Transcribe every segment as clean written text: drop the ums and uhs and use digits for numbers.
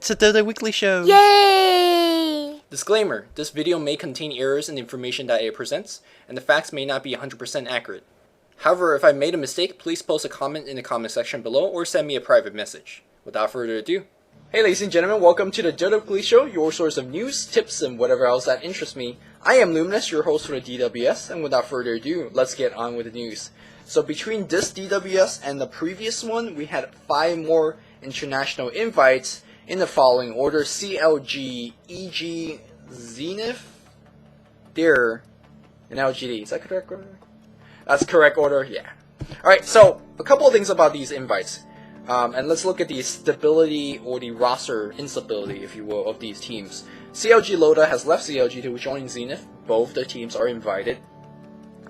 It's a Dota Weekly Show! Yay! Disclaimer, this video may contain errors in the information that it presents, and the facts may not be 100% accurate. However, if I made a mistake, please post a comment in the comment section below or send me a private message. Without further ado, hey ladies and gentlemen, welcome to the Dota Weekly Show, your source of news, tips, and whatever else that interests me. I am Luminous, your host for the DWS, and without further ado, let's get on with the news. So between this DWS and the previous one, we had 5 more international invites in the following order: CLG, EG, Zenith, Deer, and LGD. Is that correct order? That's correct order, yeah. Alright, so a couple of things about these invites. And let's look at the stability or the roster instability, if you will, of these teams. CLG Loda has left CLG to join Zenith. Both the teams are invited.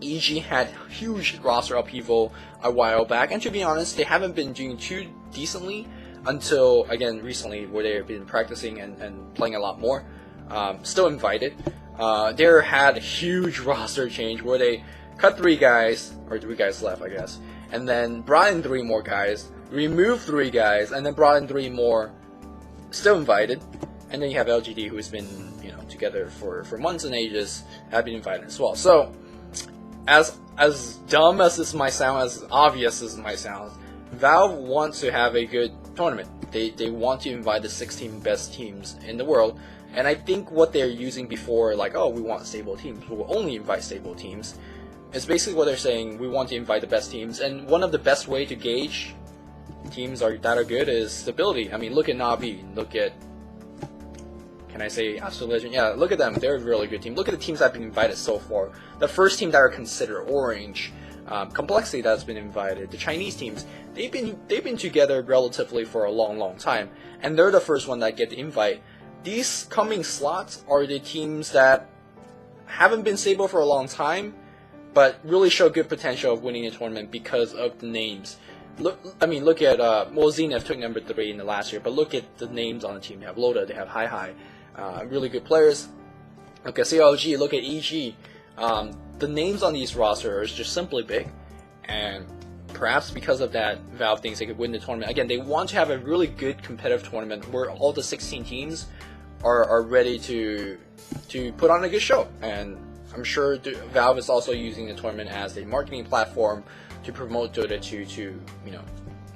EG had huge roster upheaval a while back, and to be honest, they haven't been doing too decently until, again, recently, where they've been practicing and playing a lot more. Still invited. They had a huge roster change where they cut 3 guys, or 3 guys left, I guess, and then brought in 3 more guys, removed 3 guys, and then brought in 3 more, still invited. And then you have LGD, who's been, together for months and ages, have been invited as well. So, as dumb as this might sound, as obvious as it might sound, Valve wants to have a good tournament. They want to invite the 16 best teams in the world, and I think what they're using before, like, oh, we want stable teams, we'll only invite stable teams, is basically what they're saying, we want to invite the best teams, and one of the best way to gauge teams that are good is stability. I mean, look at Na'Vi, look at, can I say Astro Legend? Yeah, look at them, they're a really good team. Look at the teams that have been invited so far. The first team that are considered Orange, Complexity that's been invited, the Chinese teams, they've been together relatively for a long time, and they're the first one that get the invite. These coming slots are the teams that haven't been stable for a long time, but really show good potential of winning the tournament because of the names. Look at well, Zenith took number 3 in the last year, but look at the names on the team. They have Loda, they have Hi, really good players. Look at CLG, look at EG. The names on these rosters are just simply big, and perhaps because of that, Valve thinks they could win the tournament. Again, they want to have a really good competitive tournament where all the 16 teams are ready to put on a good show. And I'm sure Valve is also using the tournament as a marketing platform to promote Dota 2 to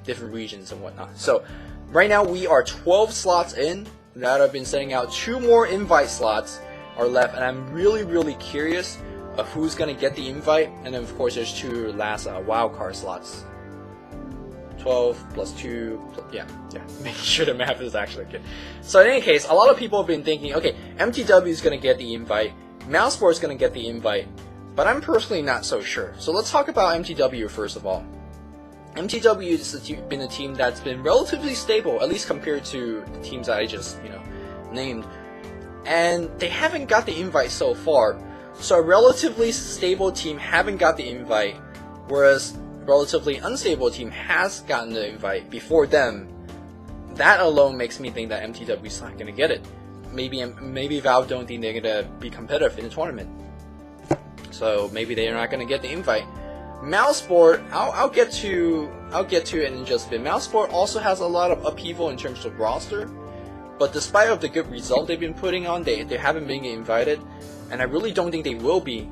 different regions and whatnot. So right now we are 12 slots in that have been sending out. 2 more invite slots are left, and I'm really curious of who's gonna get the invite. And then of course there's 2 last wildcard slots. 12 plus 2, yeah, making sure the math is actually good. So in any case, a lot of people have been thinking, okay, MTW is gonna get the invite, MouseSport is gonna get the invite, but I'm personally not so sure. So let's talk about MTW first of all. MTW has been a team that's been relatively stable, at least compared to the teams that I just named, and they haven't got the invite so far. So a relatively stable team haven't got the invite, whereas a relatively unstable team has gotten the invite before them. That alone makes me think that MTW is not gonna get it. Maybe Valve don't think they're gonna be competitive in the tournament, so maybe they're not gonna get the invite. MouseSport, I'll get to it in just a bit. MouseSport also has a lot of upheaval in terms of roster, but despite of the good result they've been putting on, they haven't been invited, and I really don't think they will be.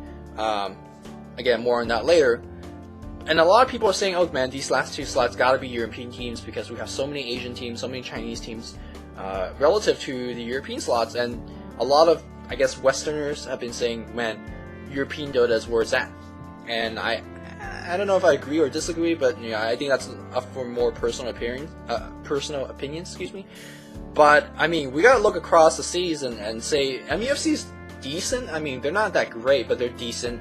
Again, more on that later. And a lot of people are saying, oh man, these last 2 slots gotta be European teams because we have so many Asian teams, so many Chinese teams relative to the European slots, and a lot of, I guess, Westerners have been saying, man, European Dota is where it's at. And I don't know if I agree or disagree, but I think that's up for more personal opinions. Excuse me. But I mean, we gotta look across the seas and say MUFC is decent. I mean, they're not that great, but they're decent.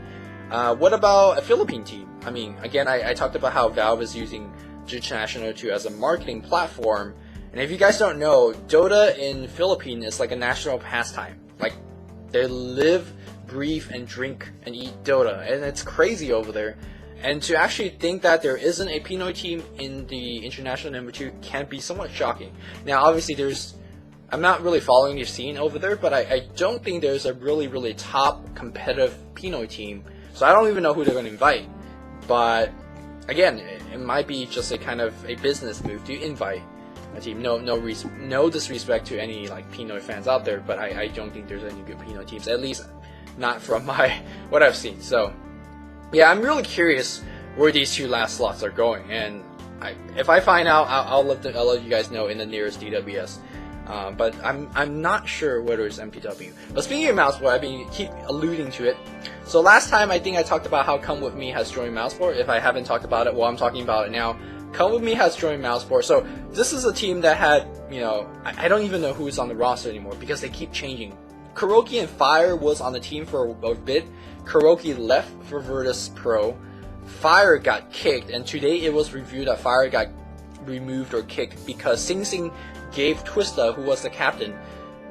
What about a Philippine team? I mean, again, I talked about how Valve is using International 2 as a marketing platform, and if you guys don't know, Dota in Philippines is like a national pastime. Like, they live, breathe, and drink and eat Dota, and it's crazy over there. And to actually think that there isn't a Pinoy team in the international number 2 can be somewhat shocking. Now, obviously, I'm not really following the scene over there, but I don't think there's a really top competitive Pinoy team. So I don't even know who they're going to invite. But again, it might be just a kind of a business move to invite. my team. No disrespect to any like Pinoy fans out there, but I don't think there's any good Pinoy teams, at least not from what I've seen. So yeah, I'm really curious where these two last slots are going, and if I find out, I'll let you guys know in the nearest DWS. But I'm not sure whether it's MTW. But speaking of MouseSport, I keep alluding to it. So last time I think I talked about how Come With Me has joined MouseSport. If I haven't talked about it, well, I'm talking about it now. Come With Me has joined MouseSport. So this is a team that had, I don't even know who's on the roster anymore because they keep changing. Kuroki and Fire was on the team for a bit. Kuroki left for Virtus Pro. Fire got kicked, and today it was reviewed that Fire got removed or kicked because Sing Sing gave Twista, who was the captain,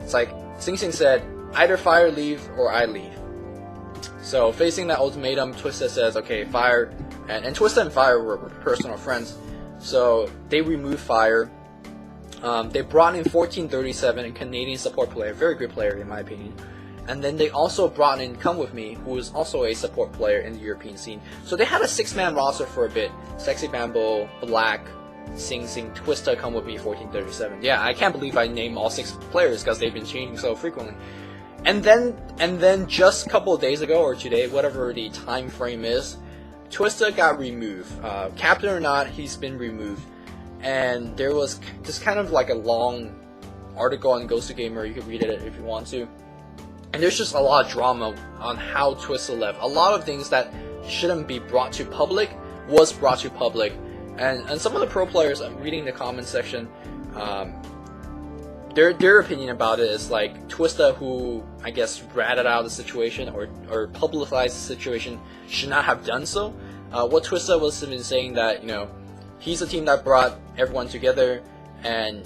it's like Sing Sing said, either Fire leave or I leave. So facing that ultimatum, Twista says, okay, Fire, and Twista and Fire were personal friends, so they removed Fire. They brought in 1437, a Canadian support player, very good player in my opinion. And then they also brought in Come With Me, who is also a support player in the European scene. So they had a 6-man roster for a bit. Sexy Bamboo, Black, Sing Sing, Twista, Come With Me, 1437. Yeah, I can't believe I named all 6 players because they've been changing so frequently. And then just a couple of days ago, or today, whatever the time frame is, Twista got removed. Captain or not, he's been removed. And there was just kind of like a long article on Ghost of Gamer, you can read it if you want to. And there's just a lot of drama on how Twista left. A lot of things that shouldn't be brought to public was brought to public. And some of the pro players, I'm reading the comment section, their opinion about it is like Twista, who I guess ratted out the situation or publicized the situation, should not have done so. What Twista was saying that, he's a team that brought everyone together, and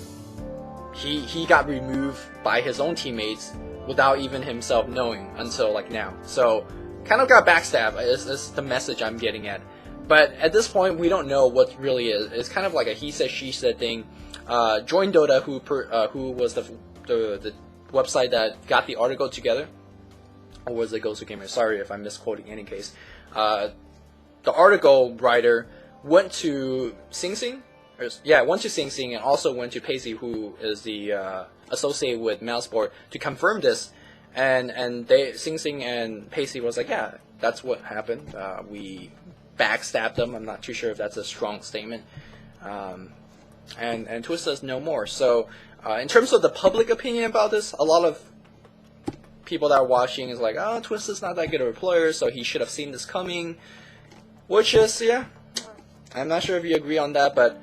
he got removed by his own teammates without even himself knowing until like now. So kind of got backstabbed is the message I'm getting at. But at this point, we don't know what really is. It's kind of like a he said, she said thing. Join Dota, who was the website that got the article together, or was it Ghost of Gamer? Sorry if I'm misquoting in any case. The article writer went to Sing Sing, went to Sing Sing and also went to Pacey, who is the associated with MouseSport, to confirm this. And they Sing Sing and Pacey was like, yeah, that's what happened. We backstabbed them. I'm not too sure if that's a strong statement. And Twista says no more. So in terms of the public opinion about this, a lot of people that are watching is like, oh, Twista's not that good of a player, so he should have seen this coming. Which is, yeah, I'm not sure if you agree on that, but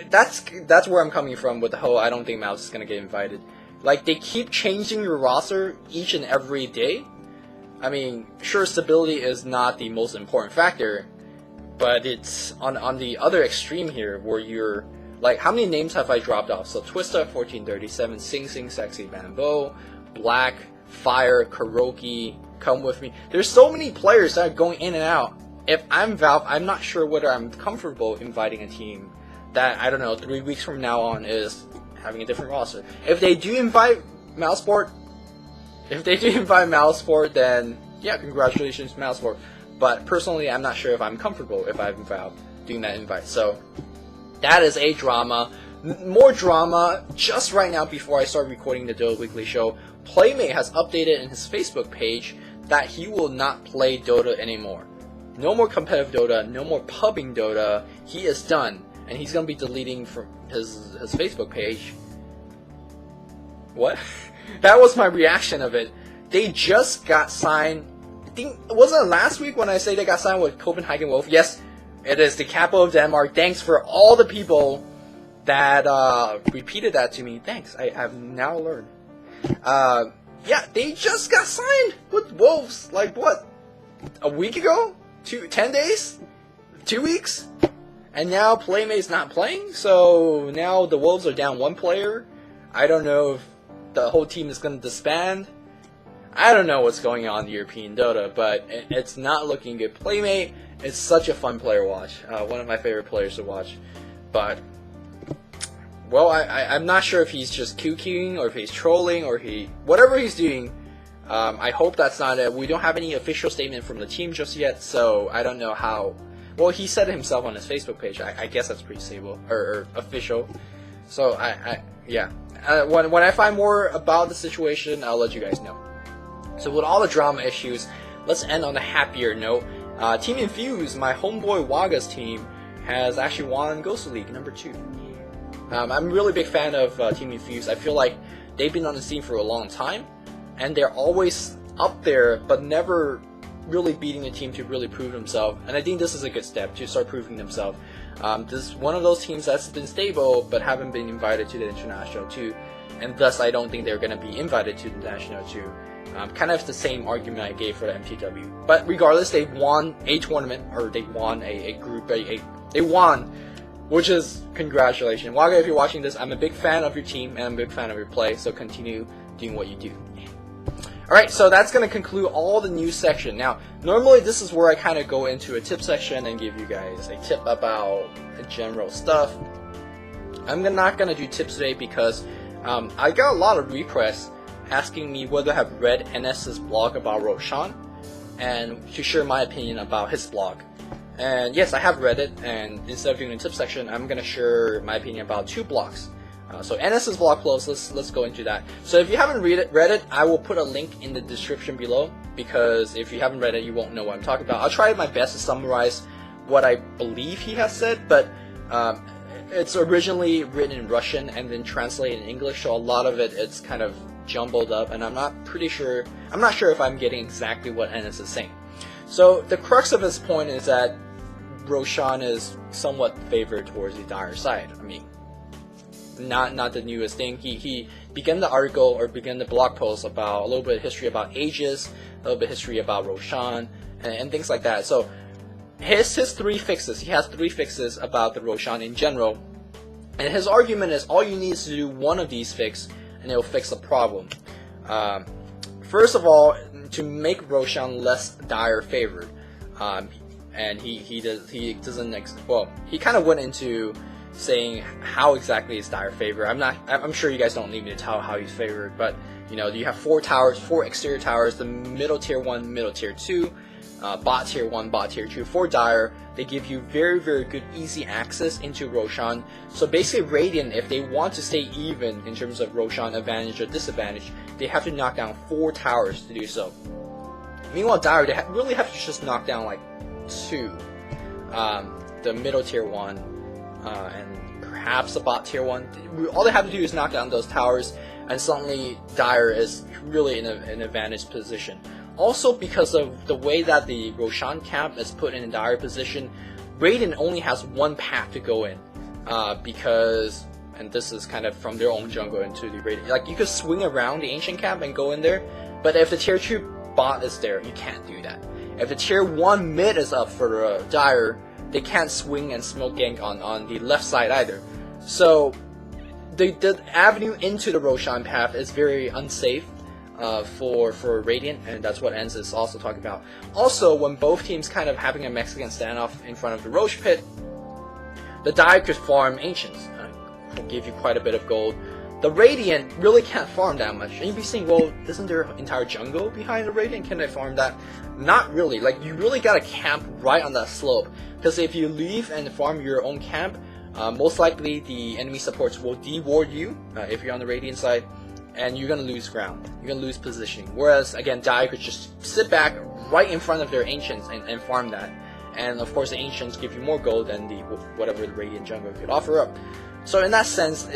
that's where I'm coming from with the whole I don't think Mouz is gonna get invited. Like, they keep changing your roster each and every day. I mean, sure, stability is not the most important factor, but it's on the other extreme here where you're like, how many names have I dropped off? So Twista, 1437, Sing Sing, Sexy Bamboo, Black, Fire, Kuroki, Come With Me. There's so many players that are going in and out. If I'm Valve, I'm not sure whether I'm comfortable inviting a team that, I don't know, 3 weeks from now on is having a different roster. If they do invite MouseSport, then yeah, congratulations MouseSport. But personally, I'm not sure if I'm comfortable if I'm Valve doing that invite. So that is a drama. More drama just right now before I start recording the Dota Weekly Show. Playmate has updated in his Facebook page that he will not play Dota anymore. No more competitive Dota, no more pubbing Dota. He is done, and he's gonna be deleting from his Facebook page. What? That was my reaction of it. They just got signed. I think, wasn't it last week when I say they got signed with Copenhagen Wolf? Yes, it is the capital of Denmark. Thanks for all the people that repeated that to me. Thanks, I have now learned. Yeah, they just got signed with Wolves. Like what? A week ago? 10 days? 2 weeks? And now Playmate's not playing, so now the Wolves are down 1 player. I don't know if the whole team is going to disband. I don't know what's going on in European Dota, but it's not looking good. Playmate is such a fun player to watch. One of my favorite players to watch. But, well, I'm not sure if he's just QQing or if he's trolling or whatever he's doing. I hope that's not it. We don't have any official statement from the team just yet, so I don't know how. Well, he said it himself on his Facebook page. I guess that's pretty stable or official. So yeah. When I find more about the situation, I'll let you guys know. So with all the drama issues, let's end on a happier note. Team Infuse, my homeboy Waga's team, has actually won Ghost League #2. I'm a really big fan of Team Infuse. I feel like they've been on the scene for a long time, and they're always up there, but never really beating a team to really prove themselves. And I think this is a good step to start proving themselves. This is one of those teams that's been stable, but haven't been invited to the International 2, and thus I don't think they're going to be invited to the National 2. Kind of the same argument I gave for the MTW. But regardless, they won a tournament, or they won a group, they won, which is congratulations. Waga, if you're watching this, I'm a big fan of your team, and I'm a big fan of your play, so continue doing what you do. Alright, so that's going to conclude all the news section. Now, normally this is where I kind of go into a tip section and give you guys a tip about general stuff. I'm not going to do tips today because I got a lot of requests asking me whether I have read NS's blog about Roshan and to share my opinion about his blog. And yes, I have read it, and instead of doing a tip section, I'm going to share my opinion about 2 blogs. So NS's blog post, let's go into that. So if you haven't read it, I will put a link in the description below, because if you haven't read it, you won't know what I'm talking about. I'll try my best to summarize what I believe he has said, but it's originally written in Russian and then translated in English, so a lot of it's kind of jumbled up, and I'm not sure if I'm getting exactly what NS is saying. So the crux of his point is that Roshan is somewhat favored towards the dire side. I mean, not the newest thing. He began the article, or began the blog post, about a little bit of history about Aegis, a little bit of history about Roshan, and things like that. So his 3 fixes, he has 3 fixes about the Roshan in general, and his argument is all you need is to do one of these fixes and it'll fix the problem. First of all, to make Roshan less dire favored, and he kind of went into saying how exactly is dire favored. I'm sure you guys don't need me to tell how he's favored, but you know, you have 4 towers, 4 exterior towers, the middle tier 1, middle tier 2, bot tier 1, bot tier 2 for dire. They give you very, very good easy access into Roshan. So basically Radiant, if they want to stay even in terms of Roshan advantage or disadvantage, they have to knock down 4 towers to do so. Meanwhile dire, they really have to just knock down like 2, the middle tier 1, and perhaps the bot tier 1. All they have to do is knock down those towers, and suddenly dire is really in an advantage position. Also, because of the way that the Roshan camp is put in a dire position, Radiant only has 1 path to go in, because, and this is kind of from their own jungle into the Radiant, like you could swing around the ancient camp and go in there, but if the tier 2 bot is there, you can't do that. If the tier 1 mid is up for dire, they can't swing and smoke gank on the left side either. So the avenue into the Roshan path is very unsafe for Radiant, and that's what Enz is also talking about. Also, when both teams kind of having a Mexican standoff in front of the Roche pit, the dire could farm Ancients, will give you quite a bit of gold. The Radiant really can't farm that much, and you'd be saying, well, isn't there entire jungle behind the Radiant? Can they farm that? Not really. Like, you really gotta camp right on that slope, because if you leave and farm your own camp, most likely the enemy supports will de-ward you if you're on the Radiant side, and you're gonna lose ground. You're gonna lose positioning. Whereas again, dire could just sit back right in front of their Ancients and farm that. And of course, the Ancients give you more gold than whatever the Radiant jungle could offer up. So in that sense,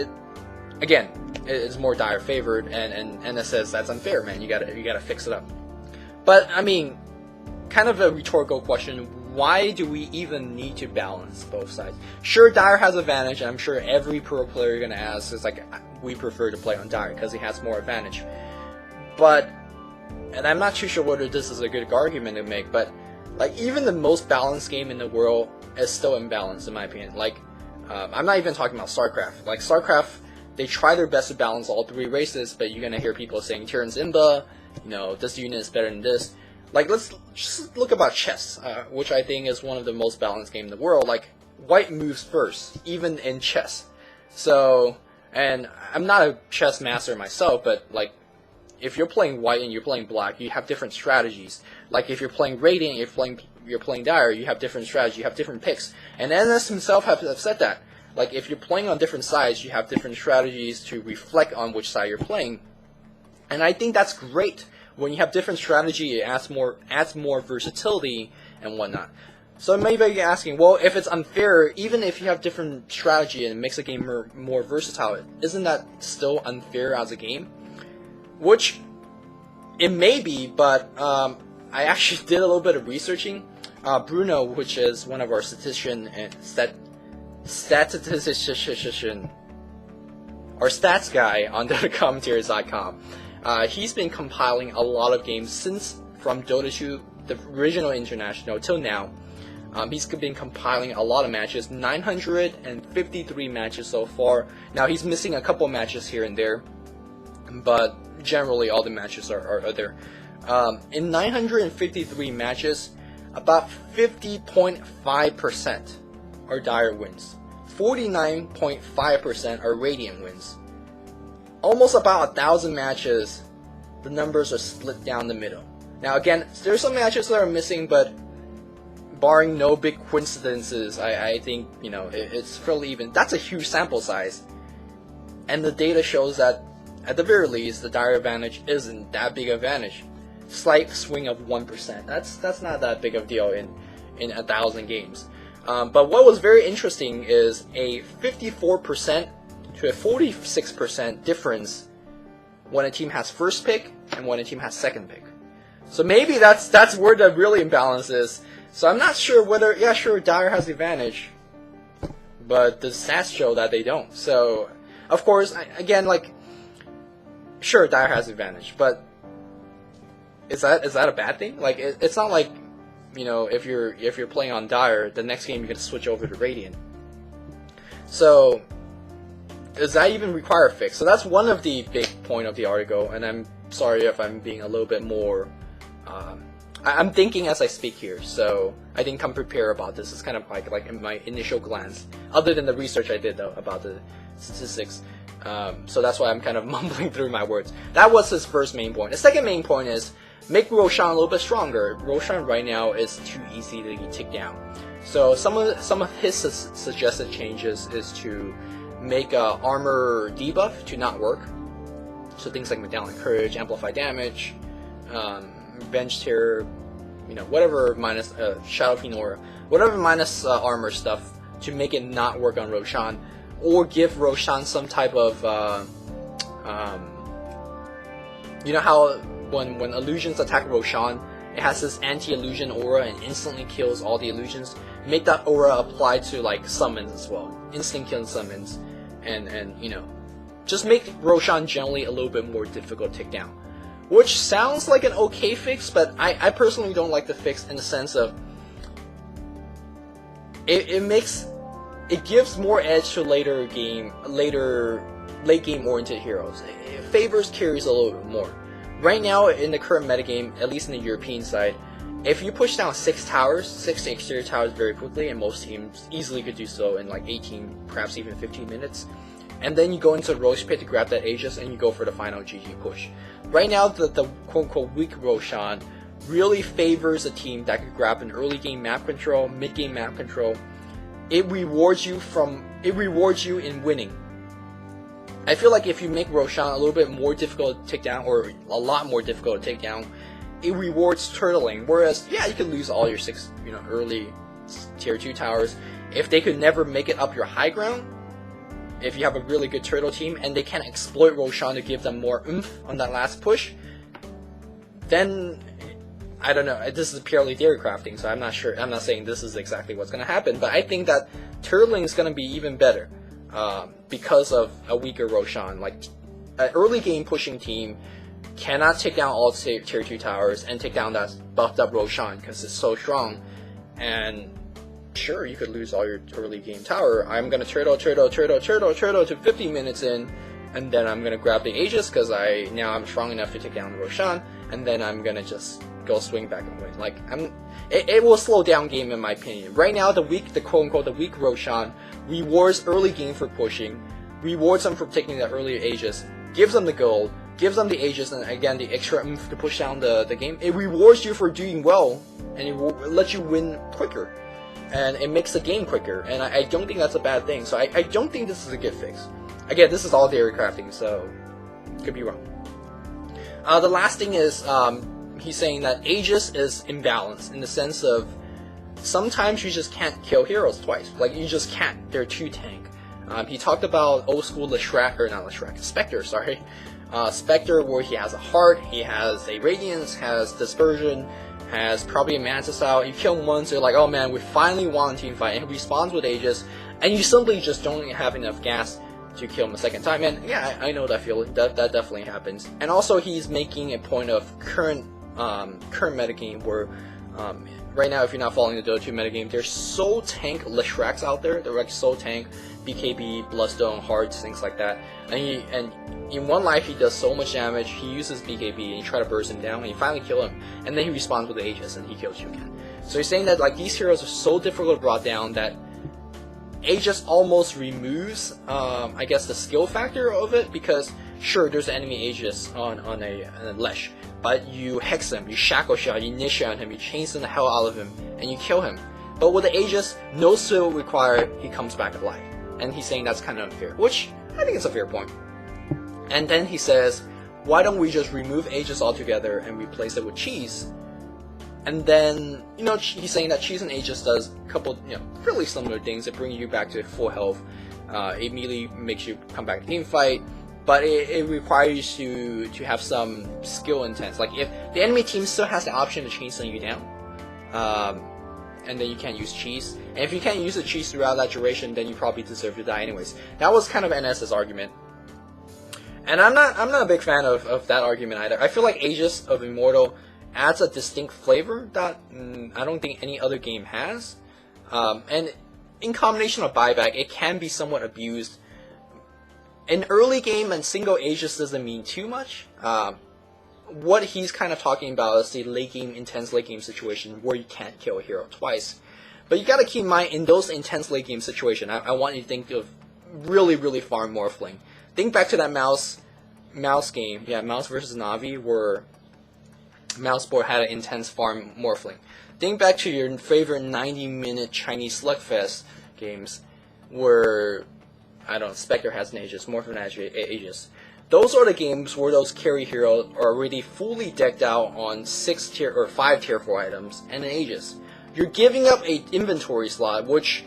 it's more dire favored, and it says that's unfair, man. You gotta fix it up. But I mean, kind of a rhetorical question. Why do we even need to balance both sides? Sure, dire has advantage, and I'm sure every pro player you're gonna ask is like, we prefer to play on dire because he has more advantage. But, and I'm not too sure whether this is a good argument to make, but like even the most balanced game in the world is still imbalanced in my opinion. Like, I'm not even talking about StarCraft. Like StarCraft, they try their best to balance all 3 races, but you're gonna hear people saying Tyrant's Imba, you know, this unit is better than this. Like, let's just look about chess, which I think is one of the most balanced games in the world. Like, white moves first, even in chess. So, and I'm not a chess master myself, but like, if you're playing white and you're playing black, you have different strategies. Like, if you're playing Radiant, you're playing dire, you have different strategies, you have different picks. And NS himself have said that. Like if you're playing on different sides, you have different strategies to reflect on which side you're playing. And I think that's great. When you have different strategy, it adds more versatility and whatnot. So maybe you're asking, well, if it's unfair, even if you have different strategy and it makes a game more versatile, isn't that still unfair as a game? Which it may be, but I actually did a little bit of researching. Bruno, which is one of our statistician and statistician or stats guy on DotaCommentaries.com, he's been compiling a lot of games since from Dota 2, the original international, till now. He's been compiling a lot of matches, 953 matches so far. Now he's missing a couple matches here and there, but generally all the matches are there. In 953 matches, about 50.5% are Dire wins. 49.5% are Radiant wins. Almost about 1,000 matches, the numbers are split down the middle. Now again, there's some matches that are missing, but barring no big coincidences, I think, you know, it's fairly even. That's a huge sample size. And the data shows that, at the very least, the Dire advantage isn't that big advantage. Slight swing of 1%. That's not that big of a deal in 1,000 games. But what was very interesting is a 54% to a 46% difference when a team has first pick and when a team has second pick. So maybe that's where the real imbalance is. So I'm not sure whether, yeah, sure, Dire has the advantage, but the stats show that they don't. So, of course, again, like, sure, Dire has the advantage, but is that a bad thing? Like, it's not like, you know, if you're playing on Dire, the next game you're gonna switch over to Radiant. So, does that even require a fix? So that's one of the big point of the article, and I'm sorry if I'm being a little bit more. I'm thinking as I speak here, so I didn't come prepared about this. It's kind of like in my initial glance, other than the research I did though about the statistics. So that's why I'm kind of mumbling through my words. That was his first main point. The second main point is make Roshan a little bit stronger. Roshan right now is too easy to take down. So some of his suggested changes is to make armor debuff to not work. So things like Medallion Courage, Amplify Damage, Bench Terror, you know, whatever minus Shadow Fiend Aura, whatever minus armor stuff to make it not work on Roshan, or give Roshan some type of you know how when illusions attack Roshan, it has this anti-illusion aura and instantly kills all the illusions. Make that aura apply to like summons as well, instant kill summons, and you know, just make Roshan generally a little bit more difficult to take down. Which sounds like an okay fix, but I personally don't like the fix in the sense of it gives more edge to late game oriented heroes. It favors carries a little bit more. Right now in the current metagame, at least in the European side, if you push down 6 exterior towers very quickly, and most teams easily could do so in like 18, perhaps even 15 minutes, and then you go into the Roche Pit to grab that Aegis and you go for the final GG push. Right now, the quote-unquote weak Roshan really favors a team that could grab an early game map control, mid game map control. It rewards you in winning. I feel like if you make Roshan a little bit more difficult to take down, or a lot more difficult to take down, it rewards turtling. Whereas, yeah, you could lose all your 6, you know, early tier 2 towers. If they could never make it up your high ground, if you have a really good turtle team and they can exploit Roshan to give them more oomph on that last push, then I don't know. This is purely theory crafting, so I'm not sure. I'm not saying this is exactly what's going to happen, but I think that turtling is going to be even better because of a weaker Roshan. Like an early game pushing team cannot take down all tier 2 towers and take down that buffed up Roshan because it's so strong. And sure, you could lose all your early game tower. I'm gonna turtle to 50 minutes in, and then I'm gonna grab the Aegis because now I'm strong enough to take down Roshan, and then I'm gonna just go swing back and win. Like it will slow down game in my opinion. Right now, the quote-unquote the weak Roshan rewards early game for pushing, rewards them for taking the earlier Aegis, gives them the gold, gives them the Aegis, and again the extra oomph to push down the game. It rewards you for doing well, and it will let you win quicker. and it makes the game quicker, and I don't think that's a bad thing. So I don't think this is a good fix. Again, this is all theory crafting, so could be wrong. The last thing is he's saying that Aegis is imbalanced in the sense of sometimes you just can't kill heroes twice. Like, you just can't. They're too tank. He talked about old school Spectre, sorry. Spectre, where he has a heart, he has a Radiance, has Dispersion, has probably a Mantis out. You kill him once, you're like, oh man, we finally won a team fight, and he responds with Aegis, and you simply just don't have enough gas to kill him a second time. And yeah, I know that feeling. That definitely happens. And also, he's making a point of current metagame where right now, if you're not following the Dota 2 metagame, there's so tank Leshracs out there. They're like so tank. BKB, Bloodstone, Hearts, things like that. And in one life, he does so much damage. He uses BKB and you try to burst him down, and you finally kill him. And then he responds with the Aegis and he kills you again. So he's saying that like these heroes are so difficult to brought down that Aegis almost removes, I guess, the skill factor of it, because sure, there's an enemy Aegis on a Lesh, but you hex him, you shackle shot, you Nisha on him, you chainstone the hell out of him, and you kill him. But with the Aegis, no skill required, he comes back alive. And he's saying that's kind of unfair, which I think is a fair point. And then he says, why don't we just remove Aegis altogether and replace it with Cheese? And then, you know, he's saying that Cheese and Aegis does a couple, you know, really similar things. It brings you back to full health. It immediately makes you come back to team fight, but it requires you to have some skill intense. Like, if the enemy team still has the option to chainstone you down, and then you can't use Cheese. And if you can't use the Cheese throughout that duration, then you probably deserve to die anyways. That was kind of NS's argument. And I'm not a big fan of that argument either. I feel like Aegis of Immortal adds a distinct flavor that I don't think any other game has. And in combination with buyback, it can be somewhat abused. In early game, and single Aegis doesn't mean too much. What he's kind of talking about is the late game, intense late game situation where you can't kill a hero twice. But you gotta keep in mind, in those intense late game situation, I want you to think of really, really farm Morphling. Think back to that Mouse game, yeah, Mouse versus Navi, where Mouseboard had an intense farm Morphling. Think back to your favorite 90-minute Chinese Slugfest games, where, I don't know, Spectre has an Aegis, Morphin has Aegis. Those are the games where those carry heroes are already fully decked out on 6 tier or 5 tier 4 items and an Aegis. You're giving up an inventory slot, which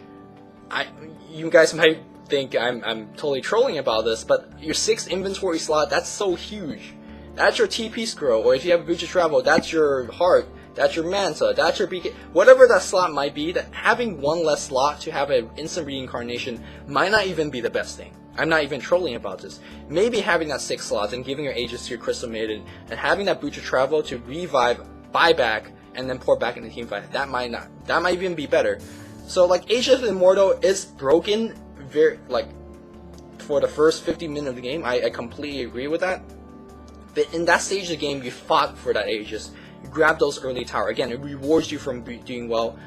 you guys might think I'm totally trolling about this, but your 6th inventory slot, that's so huge. That's your TP scroll, or if you have a Boots of Travel, that's your Heart, that's your Manta, that's your BK, whatever that slot might be. That having one less slot to have an instant reincarnation might not even be the best thing. I'm not even trolling about this. Maybe having that 6 slots and giving your Aegis to your Crystal Maiden and having that Boots of Travel to revive, buy back, and then pour back into team fight, that might even be better. So like, Aegis Immortal is broken for the first 50 minutes of the game. I completely agree with that. But in that stage of the game, you fought for that Aegis. You grab those early tower. Again, it rewards you from doing well.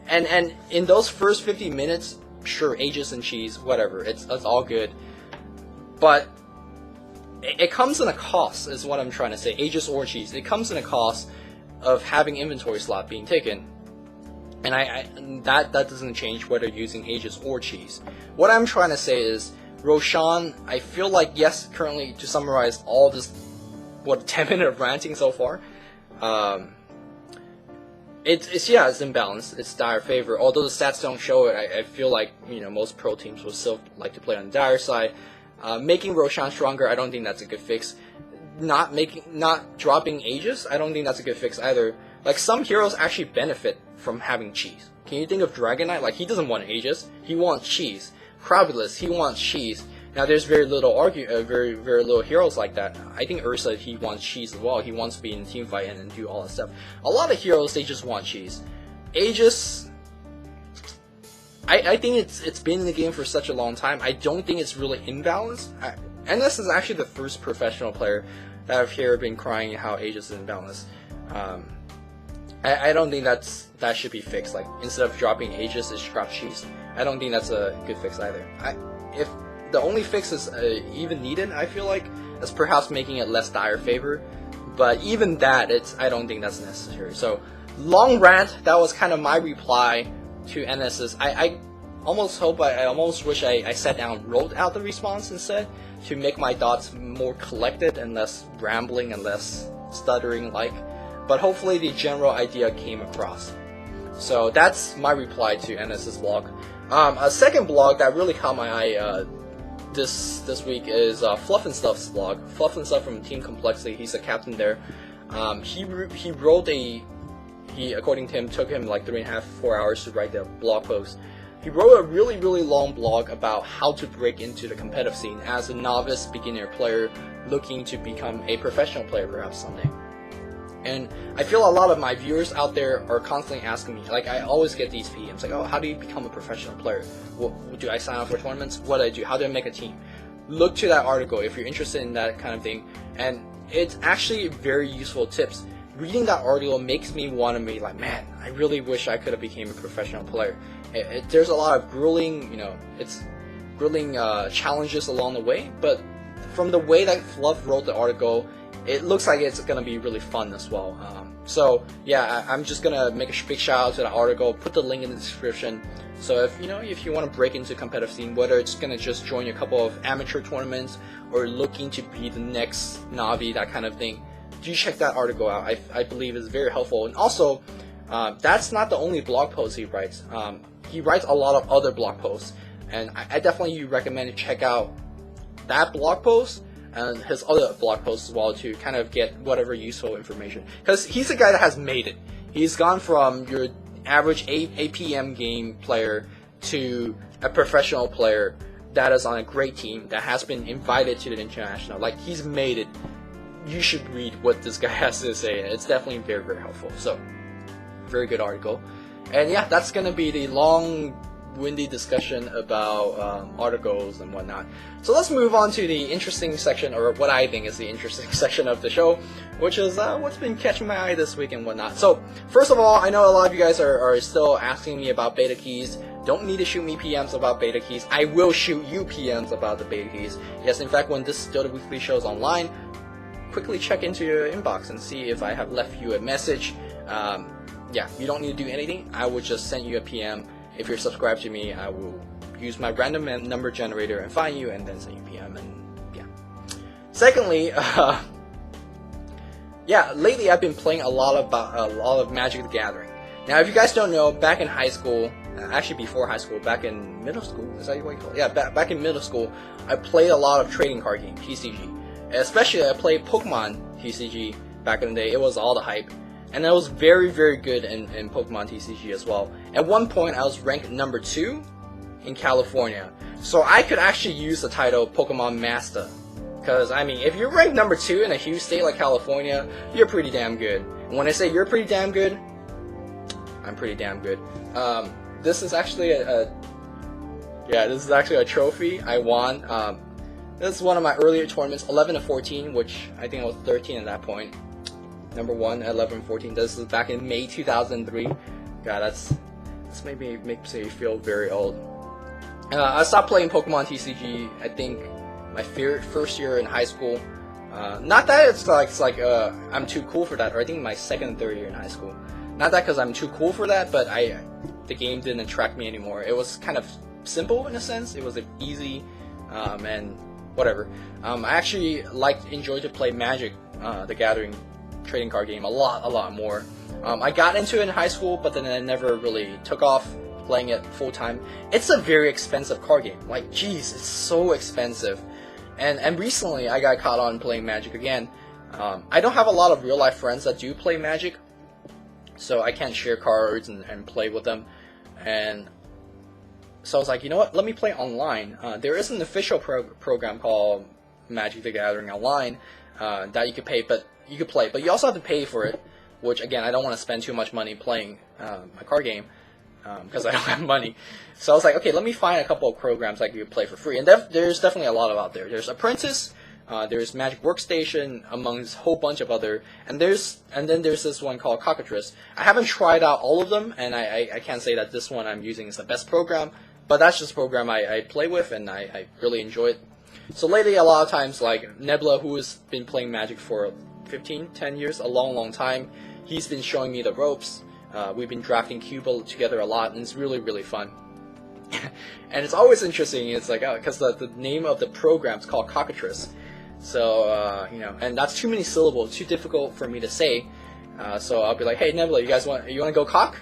And in those first 50 minutes, sure, Aegis and Cheese, whatever, it's all good. But it comes in a cost, is what I'm trying to say. Aegis or Cheese, it comes in a cost of having inventory slot being taken. And that doesn't change whether you're using Aegis or Cheese. What I'm trying to say is, Roshan, I feel like, yes, currently, to summarize all this, 10 minutes of ranting so far, it's imbalanced. It's dire favor. Although the stats don't show it, I feel like, you know, most pro teams will still like to play on the dire side. Making Roshan stronger, I don't think that's a good fix. Not dropping Aegis, I don't think that's a good fix either. Like, some heroes actually benefit from having Cheese. Can you think of Dragon Knight? Like, he doesn't want Aegis, he wants Cheese. Crabulus, he wants Cheese. Now, there's very little very little heroes like that. I think Ursa, he wants Cheese as well. He wants to be in team fight and do all that stuff. A lot of heroes, they just want Cheese. Aegis, I think it's been in the game for such a long time. I don't think it's really imbalanced. And this is actually the first professional player that I've heard been crying how Aegis is imbalanced. I don't think that should be fixed. Like, instead of dropping Aegis, it's drop Cheese. I don't think that's a good fix either. If the only fix is even needed, I feel like, is perhaps making it less dire favor. But even that, I don't think that's necessary. So, long rant. That was kind of my reply to NS's. I almost hope, I almost wish I sat down and wrote out the response instead to make my thoughts more collected and less rambling and less stuttering like. But hopefully the general idea came across. So that's my reply to NS's blog. A second blog that really caught my eye this week is Fluff and Stuff's blog. Fluff and Stuff from Team Complexity. He's a captain there. He wrote he according to him took him like 3.5-4 hours to write the blog post. He wrote a really long blog about how to break into the competitive scene as a novice beginner player looking to become a professional player perhaps someday. And I feel a lot of my viewers out there are constantly asking me, like I always get these PMs, like, oh, how do you become a professional player? What, do I sign up for tournaments? What do I do? How do I make a team? Look to that article if you're interested in that kind of thing. And it's actually very useful tips. Reading that article makes me want to be like, man, I really wish I could have became a professional player. There's a lot of grueling, challenges along the way, but from the way that Fluff wrote the article, it looks like it's going to be really fun as well. So yeah, I'm just going to make a big shout out to the article, put the link in the description. So if you want to break into competitive scene, whether it's going to just join a couple of amateur tournaments or looking to be the next Navi, that kind of thing, do check that article out. I believe it's very helpful. And also, that's not the only blog post he writes. He writes a lot of other blog posts, and I definitely recommend to check out that blog post and his other blog posts as well to kind of get whatever useful information. Because he's a guy that has made it. He's gone from your average APM game player to a professional player that is on a great team that has been invited to the international. Like, he's made it. You should read what this guy has to say. It's definitely very helpful. So, very good article. And yeah, that's gonna be the long-winded discussion about articles and whatnot. So let's move on to the interesting section, or what I think is the interesting section of the show, which is what's been catching my eye this week and whatnot. So first of all, I know a lot of you guys are still asking me about beta keys. Don't need to shoot me PMs about beta keys. I will shoot you PMs about the beta keys. Yes, in fact, when this Dota Weekly show is online, quickly check into your inbox and see if I have left you a message. Yeah, you don't need to do anything. I will just send you a PM. If you're subscribed to me, I will use my random number generator and find you and then send you PM. And yeah. Secondly, yeah, lately I've been playing a lot of Magic the Gathering. Now, if you guys don't know, back in high school, actually before high school, back in middle school, is that what you call it? Yeah, back in middle school, I played a lot of trading card games, TCG. Especially, I played Pokemon TCG back in the day. It was all the hype. And I was very good in Pokemon TCG as well. At one point, I was ranked number 2 in California. So I could actually use the title Pokemon Master. Because, I mean, if you're ranked number 2 in a huge state like California, you're pretty damn good. And when I say you're pretty damn good, I'm pretty damn good. This is actually this is actually a trophy I won. This is one of my earlier tournaments, 11 to 14, which I think I was 13 at that point. Number 1 at 11 and 14. This is back in May 2003. Yeah, this maybe makes me feel very old. I stopped playing Pokemon TCG, I think, my first year in high school. Not that it's like I'm too cool for that, or I think my second and third year in high school. Not that because I'm too cool for that, but the game didn't attract me anymore. It was kind of simple in a sense. It was easy, and whatever. I actually enjoyed to play Magic the Gathering trading card game a lot more. I got into it in high school, but then I never really took off playing it full time. It's a very expensive card game. Like, geez, it's so expensive. And recently I got caught on playing Magic again. I don't have a lot of real life friends that do play Magic, so I can't share cards and play with them. And so I was like, you know what? Let me play online. There is an official program called Magic the Gathering Online that you could pay, but you could play, but you also have to pay for it, which again, I don't want to spend too much money playing a card game because I don't have money. So I was like, okay, let me find a couple of programs I could play for free, and there's definitely a lot out there. There's Apprentice, there's Magic Workstation, amongst a whole bunch of other, and then there's this one called Cockatrice. I haven't tried out all of them, and I can't say that this one I'm using is the best program, but that's just a program I play with, and I really enjoy it. So lately, a lot of times, like Nebula, who has been playing Magic for 10 years, a long time, he's been showing me the ropes. We've been drafting Cuba together a lot, and it's really fun. And it's always interesting. It's like, because the name of the program is called Cockatrice. So you know, and that's too many syllables, too difficult for me to say. So I'll be like, hey Nebula, you want to go cock?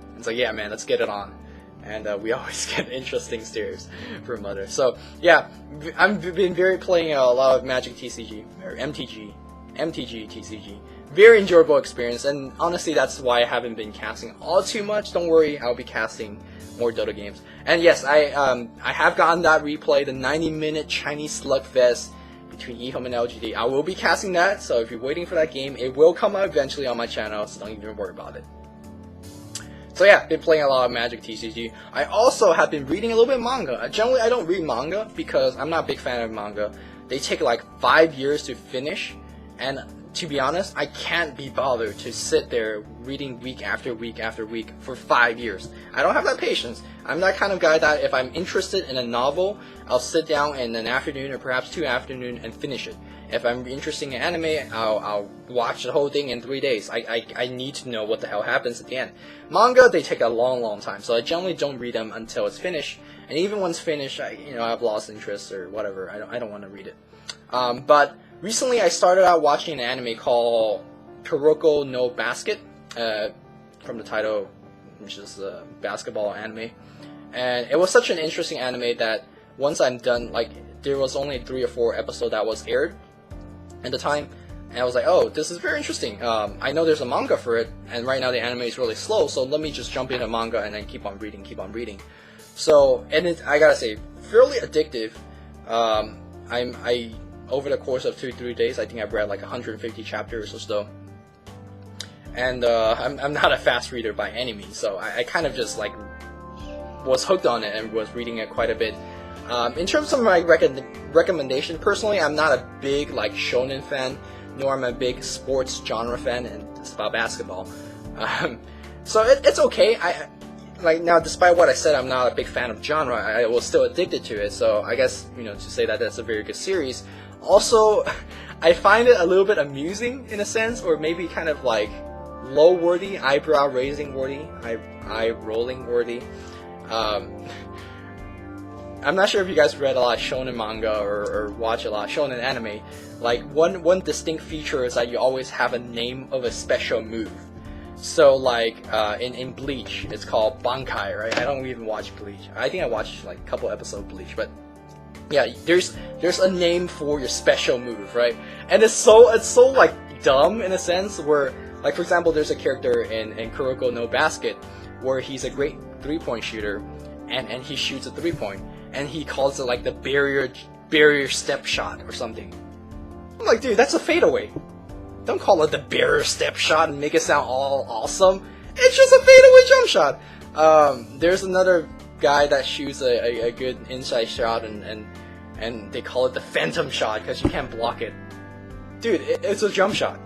And it's like, yeah man, let's get it on. And we always get interesting stares from Mother. So yeah, I've been playing a lot of Magic TCG or MtG TCG. Very enjoyable experience, and honestly, that's why I haven't been casting all too much. Don't worry, I'll be casting more Dota games. And yes, I have gotten that replay, the 90-minute Chinese slugfest between eHome and LGD. I will be casting that, so if you're waiting for that game, it will come out eventually on my channel, so don't even worry about it. So yeah, been playing a lot of Magic TCG. I also have been reading a little bit of manga. Generally, I don't read manga because I'm not a big fan of manga. They take like 5 years to finish, and to be honest, I can't be bothered to sit there reading week after week after week for 5 years. I don't have that patience. I'm that kind of guy that if I'm interested in a novel, I'll sit down in an afternoon or perhaps 2 afternoons and finish it. If I'm interested in anime, I'll watch the whole thing in 3 days. I need to know what the hell happens at the end. Manga, they take a long time, so I generally don't read them until it's finished. And even when it's finished, I've lost interest or whatever. I don't want to read it. But recently, I started out watching an anime called Kuroko no Basket, from the title, which is a basketball anime. And it was such an interesting anime that once I'm done, like, there was only 3 or 4 episodes that was aired at the time, and I was like, oh, this is very interesting. I know there's a manga for it, and right now the anime is really slow, so let me just jump into manga and then keep on reading. So, and I gotta say, fairly addictive. I over the course of 2-3 days, I think I've read like 150 chapters or so. And I'm not a fast reader by any means, so I kind of just like was hooked on it and was reading it quite a bit. In terms of my recommendation, personally, I'm not a big like shonen fan, nor am I a big sports genre fan, and it's about basketball. So it's okay. Like now, despite what I said, I'm not a big fan of genre. I was still addicted to it, so I guess to say that that's a very good series. Also, I find it a little bit amusing in a sense, or maybe kind of like low-worthy, eyebrow-raising worthy, eye-rolling worthy. I'm not sure if you guys read a lot of shonen manga or watch a lot of shonen anime. Like one distinct feature is that you always have a name of a special move. So like in Bleach, it's called Bankai, right? I don't even watch Bleach. I think I watched like a couple episodes of Bleach, but yeah, there's a name for your special move, right? And it's so like dumb in a sense where, like for example, there's a character in Kuroko no Basket where he's a great 3-point shooter, and he shoots a 3-point, and he calls it like the barrier step shot or something. I'm like, dude, that's a fadeaway. Don't call it the barrier step shot and make it sound all awesome. It's just a fadeaway jump shot. There's another guy that shoots a good inside shot, and they call it the phantom shot because you can't block it. Dude, it's a jump shot.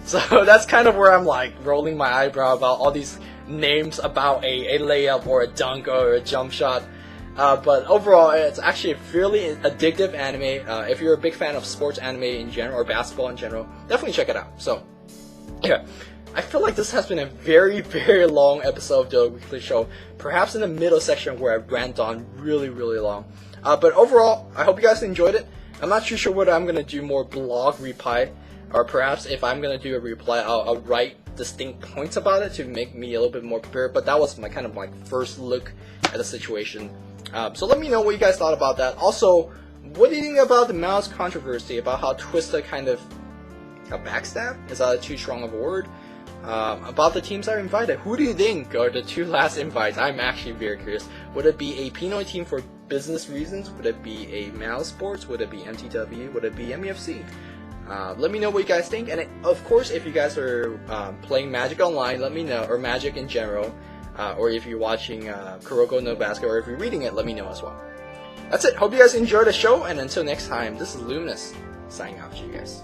So that's kind of where I'm like rolling my eyebrow about all these names about a layup or a dunk or a jump shot. But overall, it's actually a fairly addictive anime. If you're a big fan of sports anime in general, or basketball in general, definitely check it out. So, yeah. I feel like this has been a very long episode of the Weekly Show. Perhaps in the middle section where I rant on really long. But overall, I hope you guys enjoyed it. I'm not too sure whether I'm going to do more blog reply, or perhaps if I'm going to do a reply, I'll write distinct points about it to make me a little bit more prepared. But that was my kind of like first look at the situation. So let me know what you guys thought about that. Also, what do you think about the Mouz controversy, about how Twista kind of a backstab? Is that too strong of a word? About the teams that are invited. Who do you think are the 2 last invites? I'm actually very curious. Would it be a Pinoy team for business reasons? Would it be a Mouz Sports? Would it be MTW? Would it be MEFC? Let me know what you guys think. And of course, if you guys are playing Magic Online, let me know, or Magic in general. Or if you're watching Kuroko no Basket, or if you're reading it, let me know as well. That's it. Hope you guys enjoyed the show, and until next time, this is Luminous, signing off to you guys.